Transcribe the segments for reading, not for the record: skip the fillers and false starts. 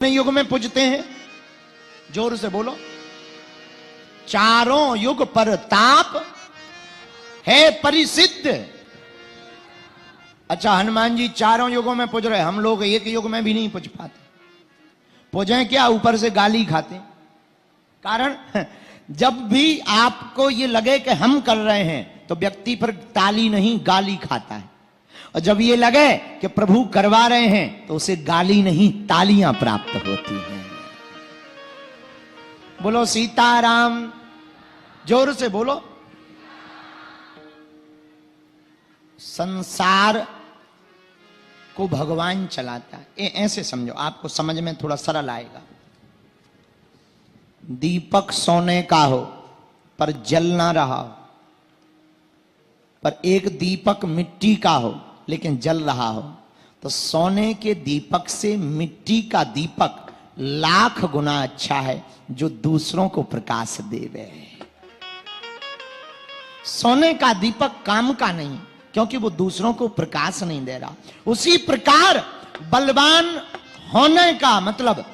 युग में पूजते हैं? जोर से बोलो। चारों युग पर ताप है परिसिद्ध। अच्छा, हनुमान जी चारों युगों में पूज रहे, हम लोग एक युग में भी नहीं पूज पाते। पूजें क्या, ऊपर से गाली खाते। कारण जब भी आपको ये लगे कि हम कर रहे हैं तो व्यक्ति पर ताली नहीं गाली खाता है, और जब ये लगे कि प्रभु करवा रहे हैं तो उसे गाली नहीं तालियां प्राप्त होती हैं। बोलो सीताराम, जोर से बोलो। संसार को भगवान चलाता है। ऐसे समझो, आपको समझ में थोड़ा सरल आएगा। दीपक सोने का हो पर जल ना रहा हो, पर एक दीपक मिट्टी का हो लेकिन जल रहा हो, तो सोने के दीपक से मिट्टी का दीपक लाख गुना अच्छा है, जो दूसरों को प्रकाश देवे। सोने का दीपक काम का नहीं, क्योंकि वो दूसरों को प्रकाश नहीं दे रहा। उसी प्रकार बलवान होने का मतलब,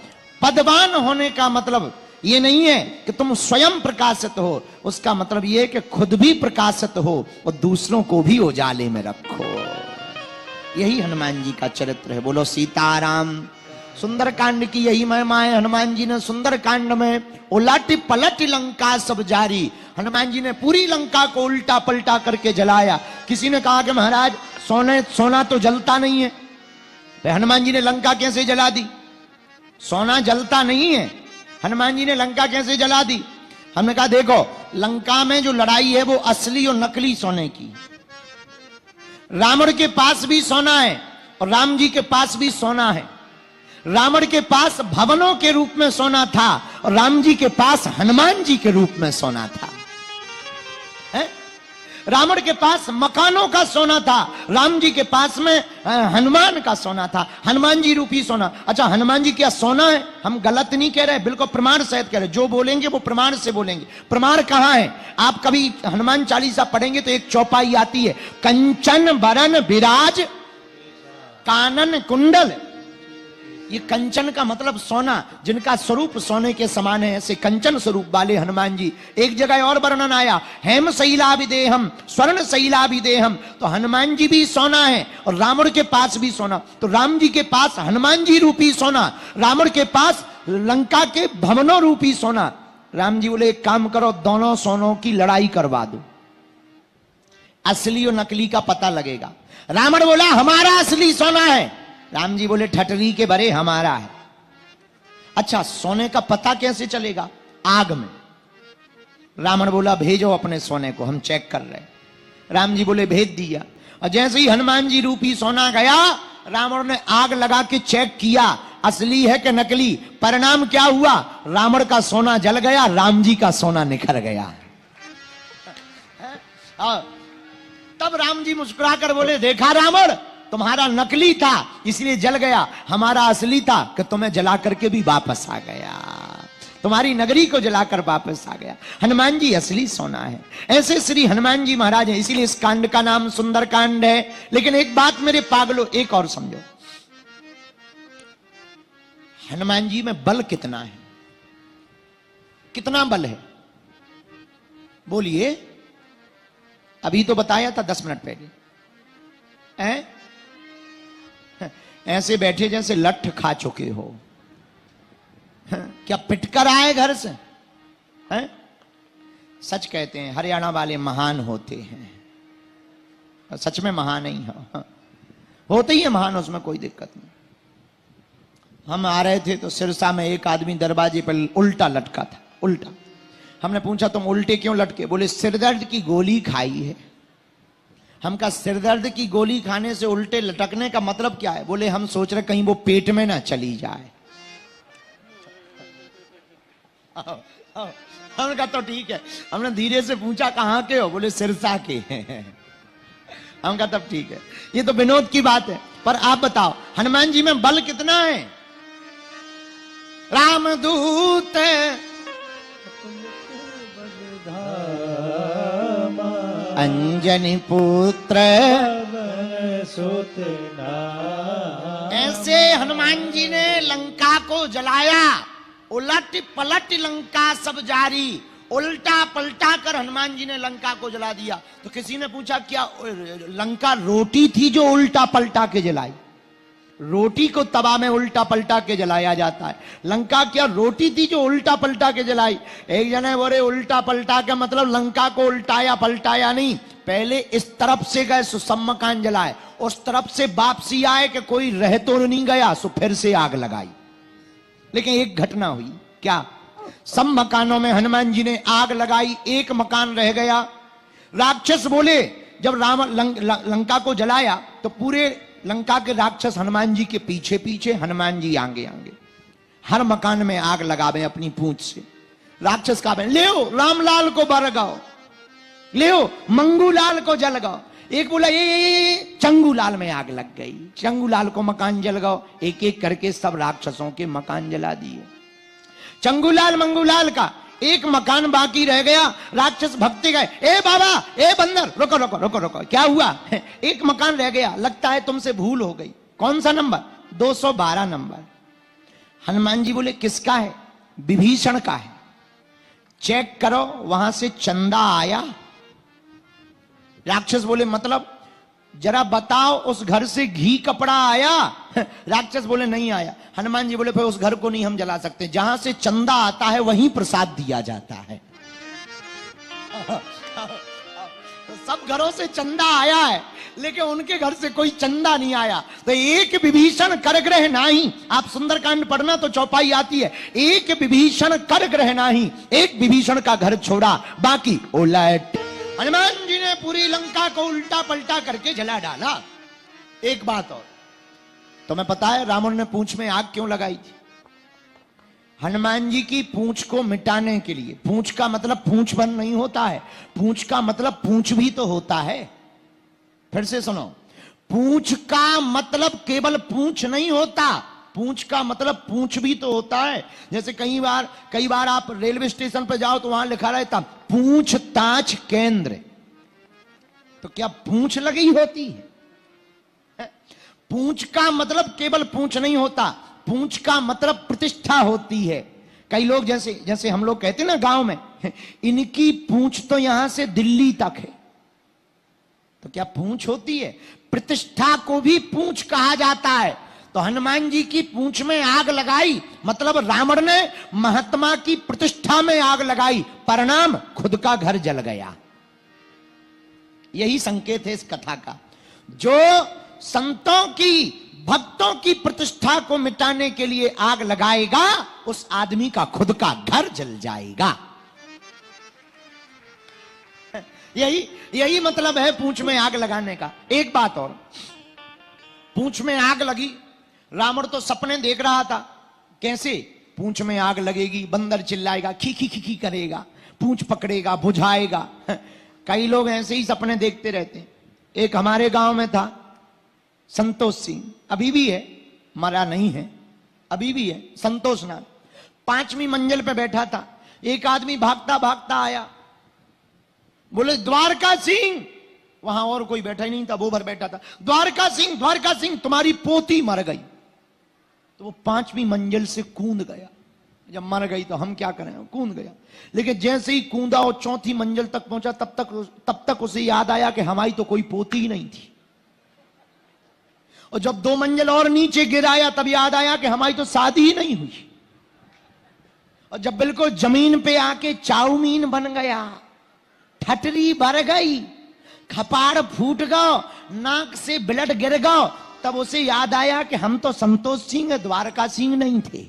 पदवान होने का मतलब ये नहीं है कि तुम स्वयं प्रकाशित हो, उसका मतलब ये है कि खुद भी प्रकाशित हो और दूसरों को भी उजाले में रखो। यही हनुमान जी का चरित्र है। बोलो सीताराम। सुंदरकांड की यही महिमा है। हनुमान जी ने सुंदरकांड में उलट पलट लंका सब जारी, हनुमान जी ने पूरी लंका को उल्टा पलटा करके जलाया। किसी ने कहा कि महाराज सोना तो जलता नहीं है, तो हनुमान जी ने लंका कैसे जला दी? सोना जलता नहीं है, हनुमान जी ने लंका कैसे जला दी? हमने कहा देखो, लंका में जो लड़ाई है वो असली और नकली सोने की। रावण के पास भी सोना है और राम जी के पास भी सोना है। रावण के पास भवनों के रूप में सोना था और राम जी के पास हनुमान जी के रूप में सोना था। रावण के पास मकानों का सोना था, राम जी के पास में हनुमान का सोना था, हनुमान जी रूपी सोना। अच्छा, हनुमान जी क्या सोना है? हम गलत नहीं कह रहे, बिल्कुल प्रमाण सहित कह रहे। जो बोलेंगे वो प्रमाण से बोलेंगे। प्रमाण कहां है? आप कभी हनुमान चालीसा पढ़ेंगे तो एक चौपाई आती है, कंचन बरन विराज कानन कुंडल। ये कंचन का मतलब सोना, जिनका स्वरूप सोने के समान है, ऐसे कंचन स्वरूप वाले हनुमान जी। एक जगह और वर्णन आया, हेम शैलाभिदेहम स्वर्ण शैलाभिदेहम। तो हनुमान जी भी सोना है और रावण के पास भी सोना। तो राम जी के पास हनुमान जी रूपी सोना, रावण के पास लंका के भवनों रूपी सोना। राम जी बोले एक काम करो, दोनों सोनों की लड़ाई करवा दो, असली और नकली का पता लगेगा। रावण बोला हमारा असली सोना है, राम जी बोले ठटरी के बरे हमारा है। अच्छा, सोने का पता कैसे चलेगा? आग में। रावण बोला भेजो अपने सोने को, हम चेक कर रहे हैं। राम जी बोले भेज दिया, और जैसे ही हनुमान जी रूपी सोना गया, रावण ने आग लगा के चेक किया असली है कि नकली। परिणाम क्या हुआ? रावण का सोना जल गया, राम जी का सोना निखर गया। तब राम जी मुस्कुरा कर बोले देखा रावण, तुम्हारा नकली था इसलिए जल गया, हमारा असली था कि तुम्हें जला करके भी वापस आ गया, तुम्हारी नगरी को जलाकर वापस आ गया। हनुमान जी असली सोना है। ऐसे श्री हनुमान जी महाराज हैं, इसीलिए इस कांड का नाम सुंदर कांड है। लेकिन एक बात मेरे पागलों, एक और समझो, हनुमान जी में बल कितना है? कितना बल है? बोलिए। अभी तो बताया था 10 मिनट पहले। ऐसे बैठे जैसे लठ खा चुके हो। क्या पिटकर आए घर से? सच कहते हैं हरियाणा वाले महान होते हैं, सच में महान ही हो, होते ही है महान, उसमें कोई दिक्कत नहीं। हम आ रहे थे तो सिरसा में एक आदमी दरवाजे पर उल्टा लटका था, उल्टा। हमने पूछा तुम उल्टे क्यों लटके? बोले सिरदर्द की गोली खाई है। हम कहा सिरदर्द की गोली खाने से उल्टे लटकने का मतलब क्या है? बोले हम सोच रहे कहीं वो पेट में ना चली जाए। हमने कहा तो ठीक है। हमने धीरे से पूछा कहां के हो? बोले सिरसा के। हम कहा तब ठीक है, ये तो विनोद की बात है। पर आप बताओ हनुमान जी में बल कितना है? रामदूत अंजनी पुत्र ऐसे हनुमान जी ने लंका को जलाया, उलट पलट लंका सब जारी, उल्टा पलटा कर हनुमान जी ने लंका को जला दिया। तो किसी ने पूछा क्या लंका रोटी थी जो उल्टा पलटा के जलाई? रोटी को तवा में उल्टा पलटा के जलाया जाता है, लंका क्या रोटी थी जो उल्टा पलटा के जलाई? एक जने बोले उल्टा पलटा के मतलब लंका को उल्टाया पलटाया नहीं, पहले इस तरफ से गए सो सब मकान जलाए, उस तरफ से वापसी आए कि कोई रह तो नहीं गया सो फिर से आग लगाई। लेकिन एक घटना हुई, क्या? सब मकानों में हनुमान जी ने आग लगाई, एक मकान रह गया। राक्षस बोले, जब लंका को जलाया तो पूरे लंका के राक्षस हनुमान जी के पीछे पीछे, हनुमान जी आगे आगे, हर मकान में आग लगावे अपनी पूंछ से। राक्षस कहा ले रामलाल को बरगाओ, ले मंगूलाल को जलगाओ। एक बोला ये चंगूलाल में आग लग गई, चंगूलाल को मकान जल गओ। एक एक करके सब राक्षसों के मकान जला दिए। चंगूलाल मंगूलाल का एक मकान बाकी रह गया। राक्षस भगते गए, ए बाबा, ए बंदर, रुको रुको रुको रुको, क्या हुआ? एक मकान रह गया, लगता है तुमसे भूल हो गई। कौन सा नंबर? 212 नंबर। हनुमान जी बोले किसका है? विभीषण का है। चेक करो वहां से चंदा आया? राक्षस बोले मतलब जरा बताओ उस घर से घी कपड़ा आया? राक्षस बोले नहीं आया। हनुमान जी बोले फिर उस घर को नहीं हम जला सकते, जहां से चंदा आता है वहीं प्रसाद दिया जाता है। सब घरों से चंदा आया है लेकिन उनके घर से कोई चंदा नहीं आया। तो एक विभीषण कर ग्रह नाही, आप सुंदरकांड पढ़ना तो चौपाई आती है, एक विभीषण कर ग्रह नाही, एक विभीषण का घर छोड़ा बाकी उलट। हनुमान जी ने पूरी लंका को उल्टा पलटा करके जला डाला। एक बात और, तुम्हें पता है रावण ने पूंछ में आग क्यों लगाई थी? हनुमान जी की पूंछ को मिटाने के लिए। पूंछ का मतलब पूंछ बंद नहीं होता है, पूंछ का मतलब पूंछ भी तो होता है। फिर से सुनो, पूंछ का मतलब केवल पूंछ नहीं होता, पूंछ का मतलब पूंछ भी तो होता है। जैसे कई बार आप रेलवे स्टेशन पर जाओ तो वहां लिखा रहता पूछताछ केंद्र, तो क्या पूंछ लगी होती है? पूंछ का मतलब केवल पूंछ नहीं होता, पूंछ का मतलब प्रतिष्ठा होती है। कई लोग जैसे हम लोग कहते हैं ना गांव में, इनकी पूंछ तो यहां से दिल्ली तक है, तो क्या पूंछ होती है? प्रतिष्ठा को भी पूंछ कहा जाता है। तो हनुमान जी की पूंछ में आग लगाई मतलब रावण ने महात्मा की प्रतिष्ठा में आग लगाई, परिणाम खुद का घर जल गया। यही संकेत है इस कथा का। जो संतों की, भक्तों की प्रतिष्ठा को मिटाने के लिए आग लगाएगा उस आदमी का खुद का घर जल जाएगा। यही मतलब है पूंछ में आग लगाने का। एक बात और, पूंछ में आग लगी, रावण तो सपने देख रहा था कैसे पूंछ में आग लगेगी, बंदर चिल्लाएगा, खी खी खी खी करेगा, पूंछ पकड़ेगा, बुझाएगा। कई लोग ऐसे ही सपने देखते रहते हैं। एक हमारे गांव में था संतोष सिंह, अभी भी है, मरा नहीं है, अभी भी है, संतोष नाम। 5वीं मंजिल पे बैठा था, एक आदमी भागता भागता आया, बोले द्वारका सिंह, वहां और कोई बैठा ही नहीं था, वो भर बैठा था। द्वारका सिंह तुम्हारी पोती मर गई। तो वो 5वीं मंजिल से कूद गया। जब मर गई तो हम क्या करें, कूद गया। लेकिन जैसे ही कूदा और 4थी मंजिल तक पहुंचा तब तक उसे याद आया कि हमारी तो कोई पोती ही नहीं थी। और जब 2 मंजिल और नीचे गिराया तब याद आया कि हमारी तो शादी ही नहीं हुई। और जब बिल्कुल जमीन पे आके चाउमीन बन गया, ठटरी भर गई, खपाड़ फूट गया, नाक से ब्लड गिर गया, तब उसे याद आया कि हम तो संतोष सिंह, द्वारका सिंह नहीं थे।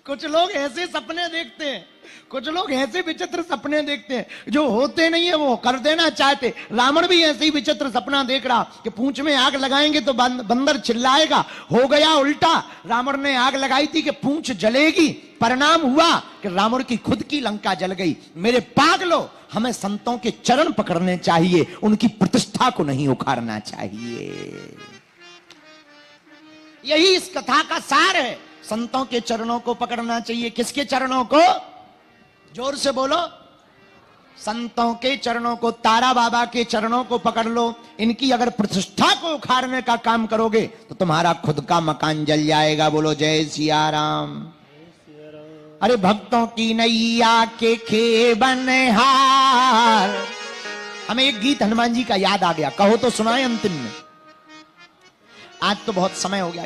कुछ लोग ऐसे सपने देखते हैं, कुछ लोग ऐसे विचित्र सपने देखते हैं जो होते नहीं है वो कर देना चाहते। रावण भी ऐसे ही विचित्र सपना देख रहा कि पूंछ में आग लगाएंगे तो बंदर चिल्लाएगा, हो गया उल्टा। रावण ने आग लगाई थी कि पूंछ जलेगी, परिणाम हुआ कि रावण की खुद की लंका जल गई। मेरे पागलों, हमें संतों के चरण पकड़ने चाहिए, उनकी प्रतिष्ठा को नहीं उखाड़ना चाहिए। यही इस कथा का सार है। संतों के चरणों को पकड़ना चाहिए। किसके चरणों को? जोर से बोलो। संतों के चरणों को, तारा बाबा के चरणों को पकड़ लो। इनकी अगर प्रतिष्ठा को उखाड़ने का काम करोगे तो तुम्हारा खुद का मकान जल जाएगा। बोलो जय सिया राम। अरे भक्तों की नैया के खे बनहार। हमें एक गीत हनुमान जी का याद आ गया, कहो तो सुनाए अंतिम में। आज तो बहुत समय हो गया,